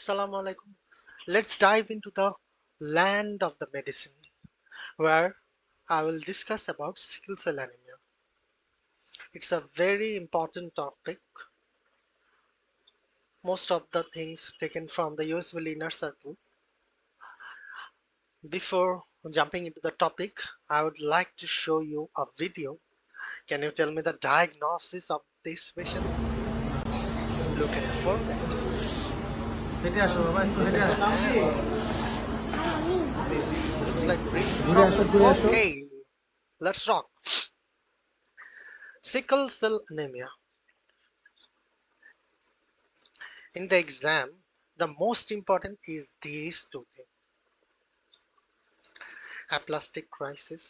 Assalamu alaikum. Let's dive into the land of the medicine where I will discuss about sickle cell anemia. It's a very important topic. Most of the things taken from the USVL inner circle. Before jumping into the topic, I would like to show you a video. Can you tell me the diagnosis of this patient? Look at the forehead. হেঁটে আসো বাবা, একটু Look হেঁটে at the আসো। hand. This is looks like breathing ঘুরে আসো, problem. ঘুরে আসো। Okay, let's rock. Sickle cell anemia. In the exam, the most important is these two things: aplastic crisis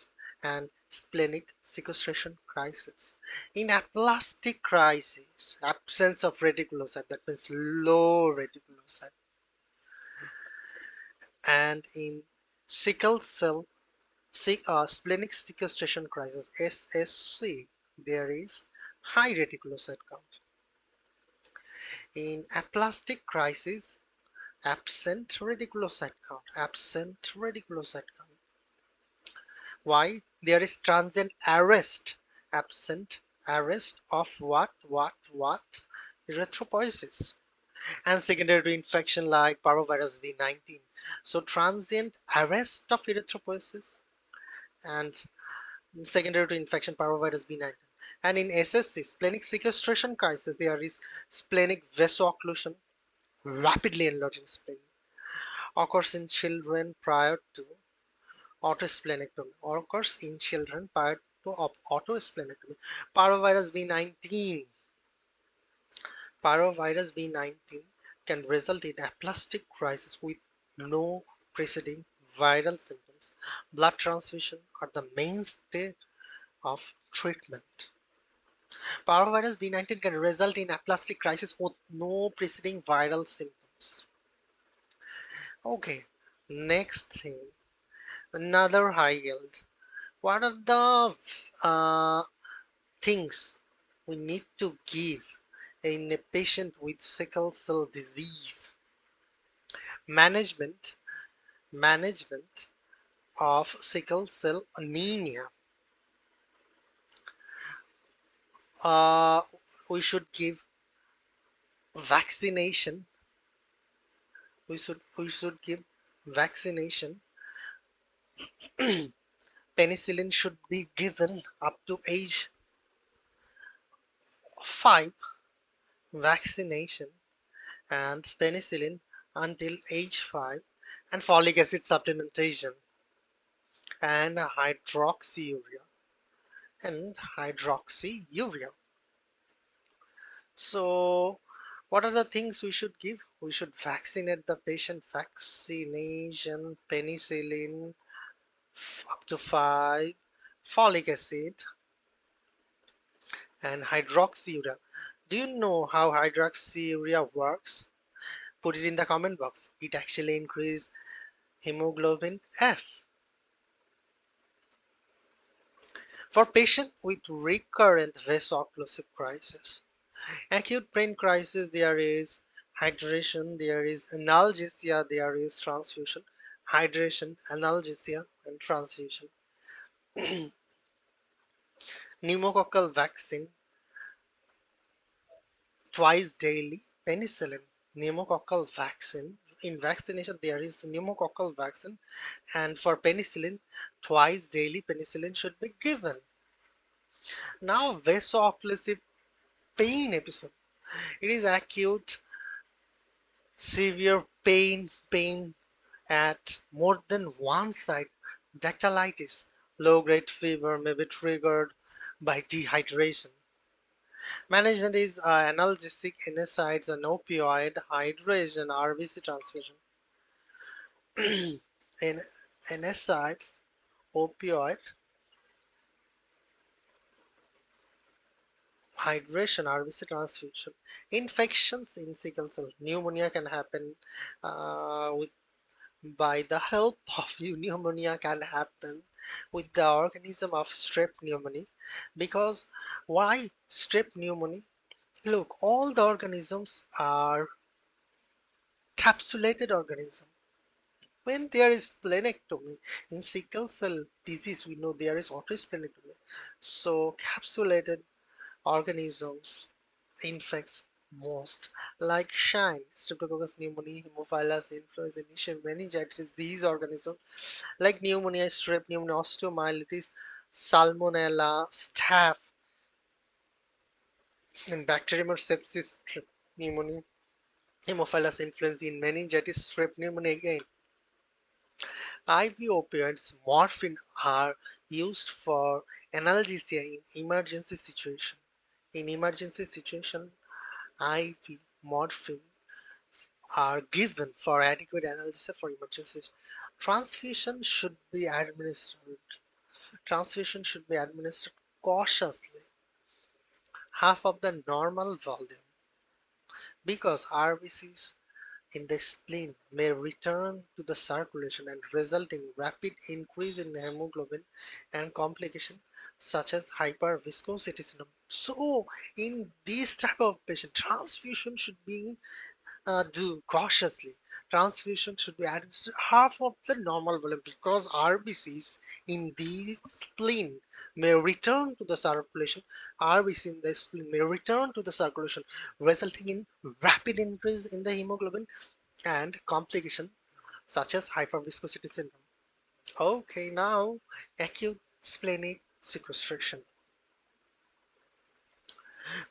and splenic sequestration crisis. In aplastic crisis, absence of reticulocyte, that means low reticulocyte, and in sickle cell splenic sequestration crisis SSC, there is high reticulocyte count. In aplastic crisis, absent reticulocyte count. Why? There is transient arrest, absent arrest of what? Erythropoiesis, and secondary to infection like parvovirus V19. So transient arrest of erythropoiesis and secondary to infection parvovirus B19. And in SSC, splenic sequestration crisis, there is splenic vaso-occlusion, rapidly enlarging spleen, occurs in children prior to autosplenectomy, occurs in children prior to autosplenectomy. Parvovirus B19 can result in aplastic crisis with no preceding viral symptoms. Blood transfusion are the mainstay of treatment. Parvovirus B19 can result in aplastic crisis with no preceding viral symptoms. Okay, next thing, another high yield. What are the things we need to give in a patient with sickle cell disease? Management of sickle cell anemia. Uh, we should give vaccination. We should give vaccination. Penicillin should be given up to age 5, vaccination and penicillin until age 5, and folic acid supplementation and hydroxyurea. So what are the things we should give? We should vaccinate the patient. Vaccination, penicillin up to 5, folic acid and hydroxyurea. Do you know how hydroxyurea works? Put it in the comment box. It actually increases hemoglobin F. For patients with recurrent vaso-occlusive crisis, acute brain crisis, there is hydration, there is analgesia, there is transfusion. Hydration, analgesia, and transfusion. Pneumococcal vaccine twice daily, penicillin. Pneumococcal vaccine. In vaccination, there is pneumococcal vaccine, and for penicillin, twice daily penicillin should be given. Now, vaso-occlusive pain episode. It is acute, severe pain at more than one side. Dactylitis, low-grade fever may be triggered by dehydration. Management is analgesic, NSAIDs, and opioid, hydration, RBC transfusion. In NSAIDs, opioid, hydration, RBC transfusion. Infections in sickle cell. Pneumonia can happen with by the help of pneumonia can happen with the organism of strep pneumoniae. Because why strep pneumoniae? Look, all the organisms are encapsulated organism. When there is splenectomy in sickle cell disease, we know there is autosplenectomy. So capsulated organisms infects most, like shine, streptococcus pneumoniae, hemophilus influenza, initial meningitis. These organisms like pneumonia, strep pneumonia, osteomyelitis, salmonella, staph, and bacterium or sepsis, strep pneumonia, hemophilus influenza, in meningitis, strep pneumonia again. IV opioids, morphine are used for analgesia in emergency situation. In emergency situation, IV morphine are given for adequate analgesia for emergencies. Transfusion should be administered. Transfusion should be administered cautiously, half of the normal volume, because RBCs in the spleen may return to the circulation and result in rapid increase in hemoglobin and complication such as hyperviscosity syndrome. So, in this type of patient, transfusion should be do cautiously. Transfusion should be administered half of the normal volume, because RBCs in the spleen may return to the circulation. RBC in the spleen may return to the circulation, resulting in rapid increase in the hemoglobin and complication such as hyperviscosity syndrome. Okay, now acute splenic sequestration.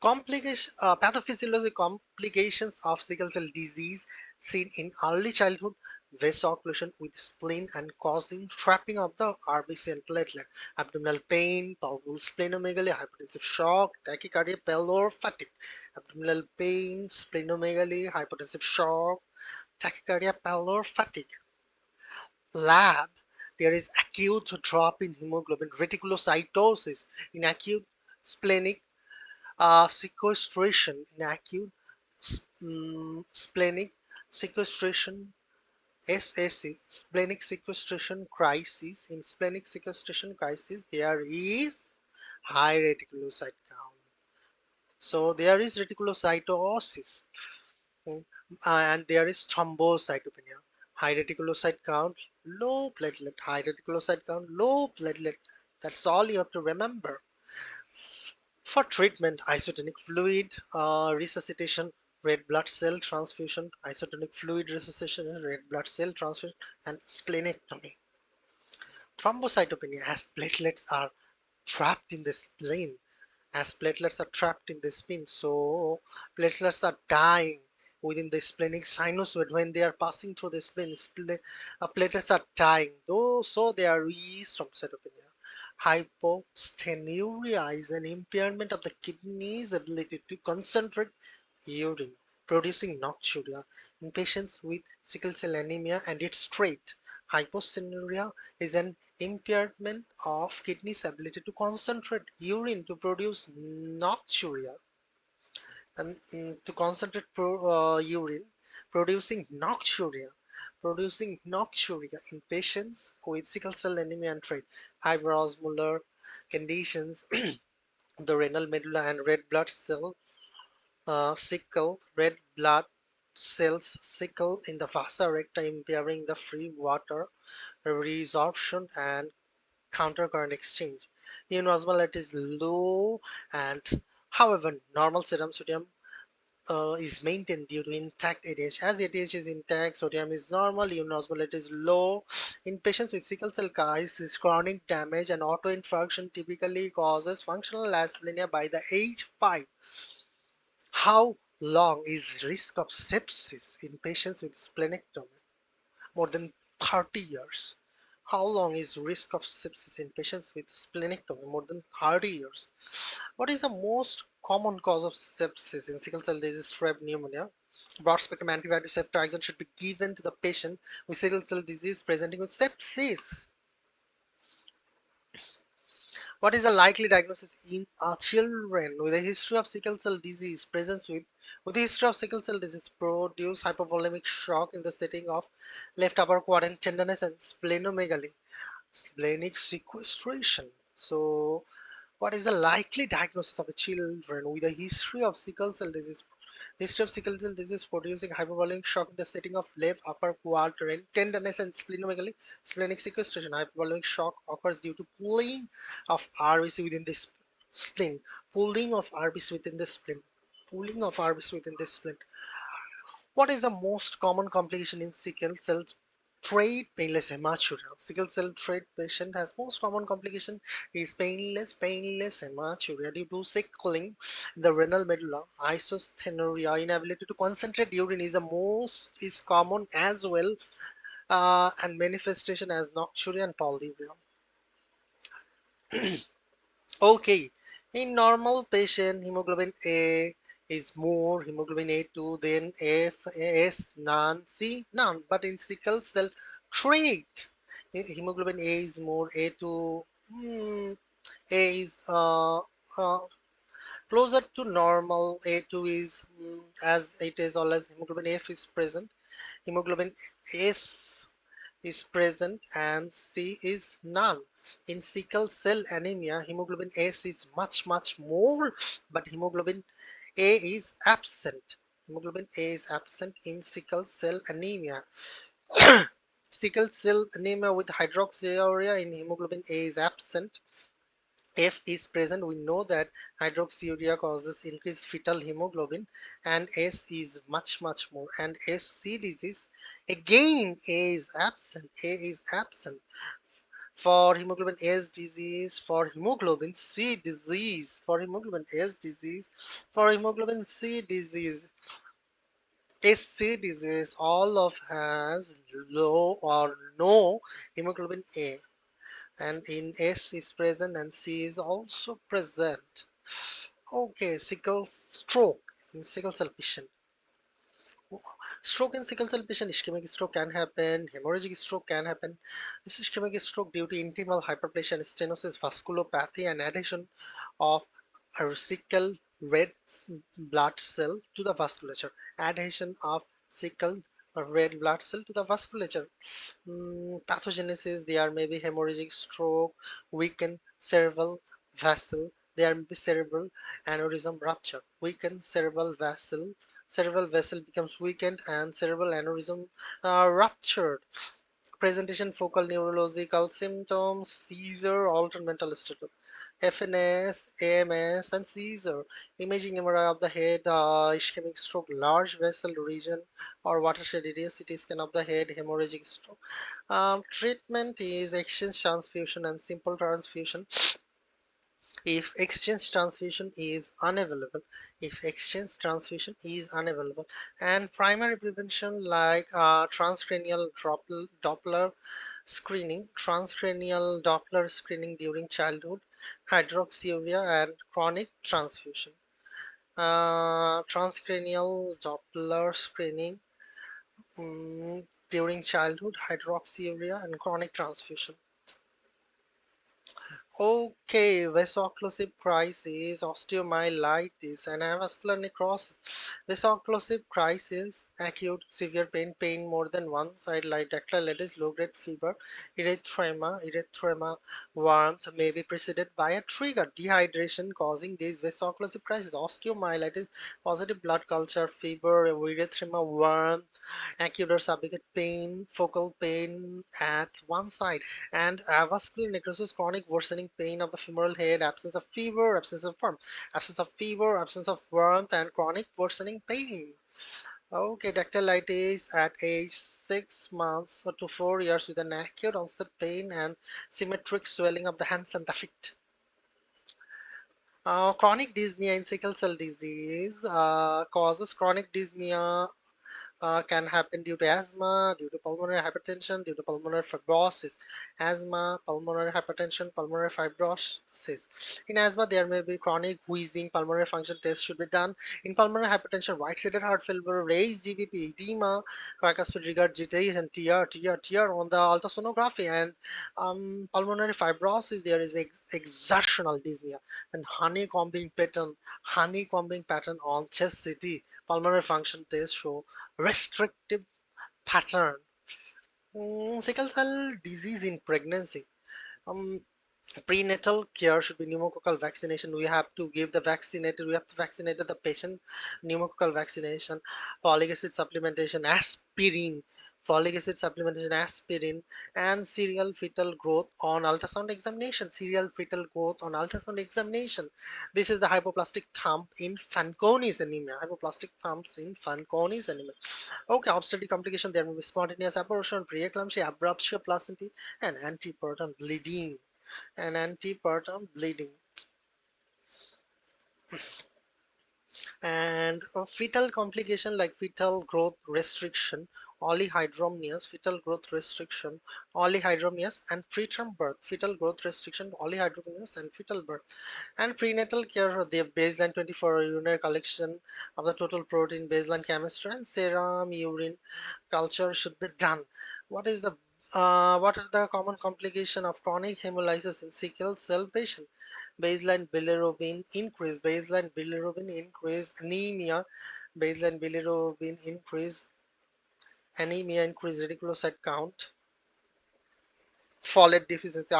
Pathophysiologic complications of sickle cell disease seen in early childhood: vaso-occlusion with spleen and causing trapping of the RBC and platelet, abdominal pain, palpable splenomegaly, hypotensive shock, tachycardia, pallor, fatigue, abdominal pain, splenomegaly, hypotensive shock, tachycardia, pallor, fatigue. Lab, there is acute drop in hemoglobin, reticulocytosis in acute splenic sequestration, in acute splenic sequestration, SSC, splenic sequestration crisis. In splenic sequestration crisis, there is high reticulocyte count. So there is reticulocytosis, mm, and there is thrombocytopenia. High reticulocyte count, low platelet. High reticulocyte count, low platelet. That's all you have to remember. For treatment, isotonic fluid resuscitation, red blood cell transfusion, isotonic fluid resuscitation, red blood cell transfusion, and splenectomy. Thrombocytopenia, as platelets are trapped in the spleen, so platelets are dying within the splenic sinusoid when they are passing through the spleen. Platelets are dying, though, so there is thrombocytopenia. Hypostenuria is an impairment of the kidney's ability to concentrate urine, producing nocturia in patients with sickle cell anemia and its trait. Hypostenuria is an impairment of kidney's ability to concentrate urine to produce nocturia, and to concentrate urine, producing nocturia. In patients with sickle cell anemia and trait. Hyperosmolar conditions, the renal medulla and red blood cells sickle in the vasa recta, impairing the free water resorption and countercurrent exchange. Immune osmolality is low, and however, normal serum sodium is maintained due to intact ADH. As ADH is intact, sodium is normal, immune osmolality is low. In patients with sickle cell crisis, chronic damage and autoinfarction typically causes functional asthenia by the age 5. How long is risk of sepsis in patients with splenectomy? More than 30 years. How long is risk of sepsis in patients with splenectomy? More than 30 years. What is the most common cause of sepsis in sickle cell disease? Strep pneumonia. Broad spectrum antibiotic ceftriaxone should be given to the patient with sickle cell disease presenting with sepsis. What is the likely diagnosis in children with a history of sickle cell disease? Presence with a history of sickle cell disease produce hypovolemic shock in the setting of left upper quadrant tenderness and splenomegaly, splenic sequestration. So, what is the likely diagnosis of a children with a history of sickle cell disease? History of sickle cell disease producing hypervolemic shock in the setting of left upper quadrant, tenderness and splenomegaly, splenic sequestration. Hypervolemic shock occurs due to pulling of RBC within the spleen. Pulling of RBC within the spleen. Pulling of RBC within the spleen. What is the most common complication in sickle cell trait? Painless hematuria. Sickle cell trait patient has most common complication is painless hematuria due to sickling in the renal medulla. Isosthenuria, inability to concentrate urine is the most is common as well, and manifestation as nocturia and polyuria. Okay, in normal patient, hemoglobin A is more, hemoglobin A2, then F, S, none, C, none. But in sickle cell trait, hemoglobin A is more, A2, A is closer to normal, A2 is as it is always hemoglobin F is present, hemoglobin S is present and C is none. In sickle cell anemia, hemoglobin S is much more, but hemoglobin A is absent. Hemoglobin A is absent in sickle cell anemia. Sickle cell anemia with hydroxyurea in hemoglobin A is absent. F is present. We know that hydroxyurea causes increased fetal hemoglobin, and S is much more. And SC disease, again A is absent. A is absent for hemoglobin S disease, for hemoglobin C disease, for hemoglobin S disease, for hemoglobin C disease, SC disease, all of has low or no hemoglobin A, and in S is present and C is also present. Okay, sickle stroke in sickle cell patient. Stroke in sickle cell patient, ischemic stroke can happen, hemorrhagic stroke can happen. This ischemic stroke due to intimal hyperplasia and stenosis, vasculopathy, and adhesion of a sickle red blood cell to the vasculature. Adhesion of sickle red blood cell to the vasculature. Pathogenesis, there may be hemorrhagic stroke, weakened cerebral vessel, there may be cerebral aneurysm rupture, weakened cerebral vessel becomes weakened and cerebral aneurysm ruptured. Presentation, focal neurological symptoms, seizure, altered mental status, FNS, AMS, and seizure. Imaging MRI of the head, ischemic stroke, large vessel region or watershed area, CT scan of the head, hemorrhagic stroke. Treatment is exchange transfusion and simple transfusion. If exchange transfusion is unavailable, and primary prevention like transcranial Doppler screening during childhood, hydroxyurea, and chronic transfusion. Transcranial Doppler screening during childhood, hydroxyurea, and chronic transfusion. Okay, vaso-occlusive crisis, osteomyelitis, and avascular necrosis. Vaso-occlusive crisis, acute severe pain more than one side, like dactylitis, low-grade fever, erythema, warmth may be preceded by a trigger, dehydration causing this vaso-occlusive crisis, osteomyelitis, positive blood culture, fever, erythema, warmth, acute or subacute pain, focal pain at one side, and avascular necrosis, chronic worsening pain of the femoral head, absence of fever, absence of warmth, and chronic worsening pain. Okay, dactylitis at age 6 months or to 4 years with an acute onset pain and symmetric swelling of the hands and the feet. Chronic dyspnea in sickle cell disease causes chronic dyspnea can happen due to asthma, due to pulmonary hypertension, due to pulmonary fibrosis. Asthma, pulmonary hypertension, pulmonary fibrosis. In asthma, there may be chronic wheezing. Pulmonary function tests should be done. In pulmonary hypertension, right-sided heart failure, raised GBP, edema, tricuspid regurgitation, TR on the ultrasonography, and pulmonary fibrosis. There is exertional dyspnea and honeycombing pattern on chest CT. Pulmonary function tests show restrictive pattern. Sickle cell disease in pregnancy. Um, Prenatal care should be pneumococcal vaccination. We have to give the vaccinated, we have to vaccinate the patient. Pneumococcal vaccination, folic acid supplementation, aspirin, folic acid supplementation, aspirin, and serial fetal growth on ultrasound examination. Serial fetal growth on ultrasound examination. This is the hypoplastic thumb in Fanconi's anemia. Hypoplastic thumbs in Fanconi's anemia. Okay, obstetric complication. There will be spontaneous abortion, preeclampsia, abruptio placentae, and antepartum bleeding. And antepartum bleeding. And a fetal complication like fetal growth restriction, polyhydramnios, fetal growth restriction, polyhydramnios, and preterm birth, fetal growth restriction, polyhydramnios, and fetal birth. And prenatal care, the baseline 24 urinary collection of the total protein, baseline chemistry, and serum urine culture should be done. What is the what are the common complication of chronic hemolysis in sickle cell patient? Baseline bilirubin increase, anemia increase, reticulocyte count, folate deficiency,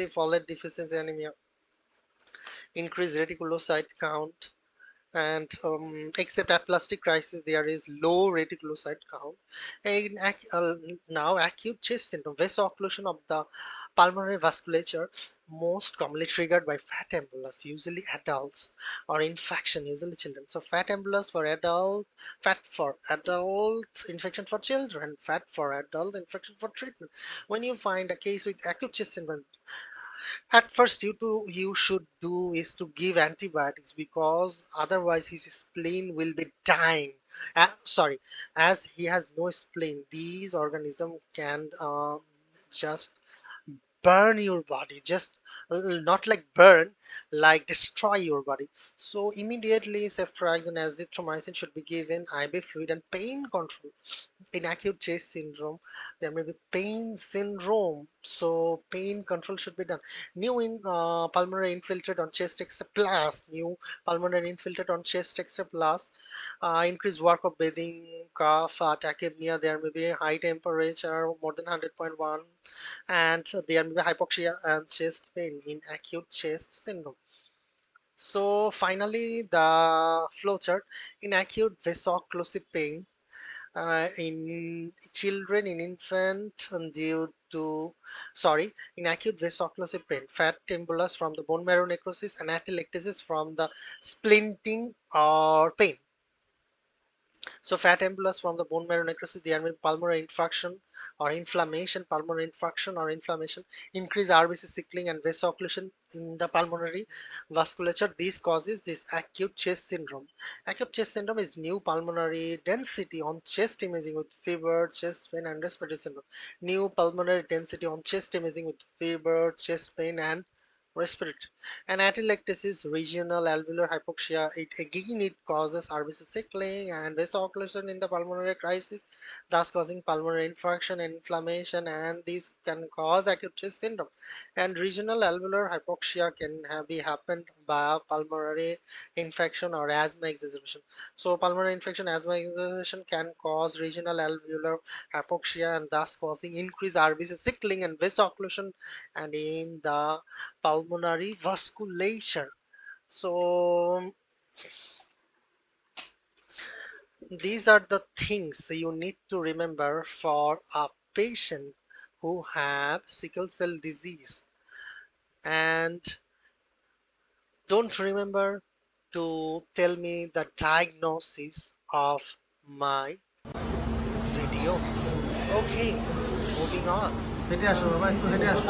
folate deficiency, anemia, increase reticulocyte count, and except aplastic crisis there is low reticulocyte count. And now acute chest syndrome, vaso-occlusion of the pulmonary vasculature, most commonly triggered by fat embolus, usually adults, or infection, usually children. So fat embolus for adult, fat for adult, infection for children, fat for adult, infection for treatment. When you find a case with acute chest syndrome, at first you should do is to give antibiotics, because otherwise his spleen will be dying. Sorry, as he has no spleen, these organisms can just burn your body, just not like burn, like destroy your body. So immediately ceftriaxone, azithromycin should be given, IV fluid, and pain control. In acute chest syndrome there may be pain syndrome, so pain control should be done. New in pulmonary infiltrate on chest x plus, new pulmonary infiltrate on chest x plus, increased work of breathing, cough, tachypnea. There may be high temperature more than 100.1, and there may be hypoxia and chest pain in acute chest syndrome. So finally the flowchart. In acute vaso-occlusive pain, in children, in infant, and due to, sorry, in acute vaso-occlusive pain, fat embolus from the bone marrow necrosis, and atelectasis from the splinting or pain. So fat embolus from the bone marrow necrosis, there may be pulmonary infarction or inflammation, increase RBC sickling and vaso-occlusion in the pulmonary vasculature. This causes this acute chest syndrome. Acute chest syndrome is new pulmonary density on chest imaging with fever, chest pain, and respiratory syndrome. New pulmonary density on chest imaging with fever, chest pain, and respiratory. And atelectasis, regional alveolar hypoxia, it causes RBC sickling and vaso-occlusion in the pulmonary crisis, thus causing pulmonary infarction and inflammation, and these can cause acute chest syndrome. And regional alveolar hypoxia can be happened by pulmonary infection or asthma exacerbation. So pulmonary infection, asthma exacerbation can cause regional alveolar hypoxia, and thus causing increased RBC sickling and vaso-occlusion and in the pulmonary vasculature. So these are the things you need to remember for a patient who have sickle cell disease. And don't remember to tell me the diagnosis of my video. Okay, moving on. হেঁটে আসো বাবা, একটু হেঁটে আসো।